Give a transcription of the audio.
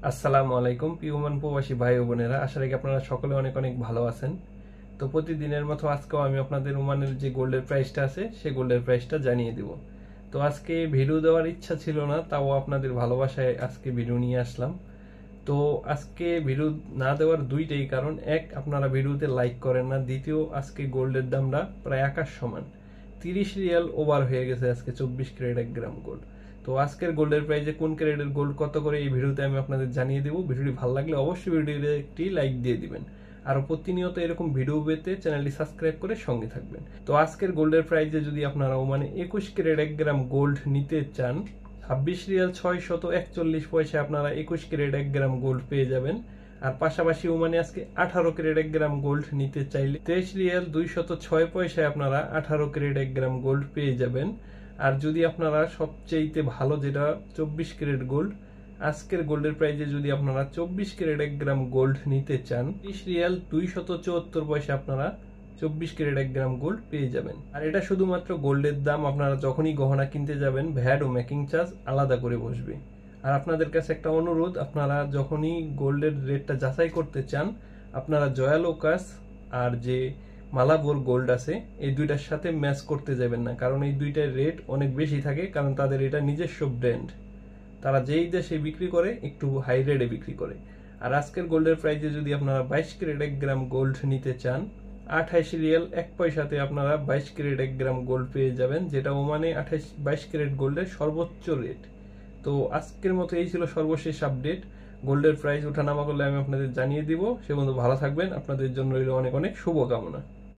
আসসালামু আলাইকুম পিওমান প্রবাসী ভাই ও বোনেরা, আশা রাখি আপনারা সকলে অনেক অনেক ভালো আছেন। তো প্রতিদিনের মতো আজকেও আমি আপনাদের ওমানের যে গোল্ডের প্রাইসটা আছে সেই গোল্ডের প্রাইসটা জানিয়ে দিব। তো আজকে ভিডিও দেওয়ার ইচ্ছা ছিল না, তাও আপনাদের ভালোবাসায় আজকে ভিডিও নিয়ে আসলাম। তো আজকে ভিডিও না দেওয়ার দুইটাই কারণ, এক, আপনারা ভিডিওতে লাইক করেন না, দ্বিতীয়, আজকে গোল্ডের দামটা প্রায় আকাশ সমান 30 রিয়াল ওভার হয়ে গেছে আজকে 24 ক্যারেট 1 গ্রাম গোল্ড। তো আজকের গোল্ডের প্রাইসে কোন ক্যারেটের গোল্ড কত করে এই ভিডিওতে আমি আপনাদের জানিয়ে দেবো। ভিডিওটি ভালো লাগলে অবশ্যই ভিডিওতে একটি লাইক দিয়ে দিবেন, আর প্রতিনিয়ত এরকম ভিডিও পেতে চ্যানেলটি সাবস্ক্রাইব করে সঙ্গে থাকবেন। তো আজকের গোল্ডের প্রাইসে যদি আপনারা মানে 21 ক্যারেট 1 গ্রাম গোল্ড নিতে চান, 26 রিয়াল 641 পয়সা আপনারা 21 ক্যারেট 1 গ্রাম গোল্ড পেয়ে যাবেন। আর পাশাপাশি ওমানে আজকে 18 ক্যারেট 1 গ্রাম গোল্ড নিতে চাইলে 23 রিয়াল 206 পয়সায় আপনারা 18 ক্যারেট 1 গ্রাম গোল্ড পেয়ে যাবেন। আর যদি আপনারা সবচেয়ে ভালো যেটা 24 ক্যারেট গোল্ড, আজকের গোল্ডের প্রাইসে যদি আপনারা 24 ক্যারেট 1 গ্রাম গোল্ড নিতে চান, 30 রিয়াল 274 পয়সা আপনারা 24 ক্যারেট 1 গ্রাম গোল্ড পেয়ে যাবেন। আর এটা শুধুমাত্র গোল্ডের দাম, আপনারা যখনই গহনা কিনতে যাবেন ভ্যাট ও মেকিং চার্জ আলাদা করে বসবে। আর আপনাদের কাছে একটা অনুরোধ, আপনারা যখনই গোল্ডের রেটটা যাচাই করতে চান, আপনারা জয়ালোকাস আর যে মালাবোর গোল্ড আছে এই দুইটার সাথে ম্যাচ করতে যাবেন না, কারণ এই দুইটার রেট অনেক বেশি থাকে, কারণ তাদের এটা নিজস্ব ব্র্যান্ড। তারা যেই দেশে বিক্রি করে একটু হাই রেটে বিক্রি করে। আর আজকের গোল্ডের প্রাইসে যদি আপনারা 22 ক্যারেট 1 গ্রাম গোল্ড নিতে চান, 28 রিয়াল 1 পয়সাতে আপনারা 22 ক্যারেট 1 গ্রাম গোল্ড পেয়ে যাবেন, যেটা ওমানে 22 ক্যারেট গোল্ডের সর্বোচ্চ রেট। তো আজকের মতো এই ছিল সর্বশেষ আপডেট। গোল্ডের প্রাইস ওঠানামা করলে আমি আপনাদের জানিয়ে দিব। সে বন্ধু ভালো থাকবেন, আপনাদের জন্য রইল অনেক অনেক শুভকামনা।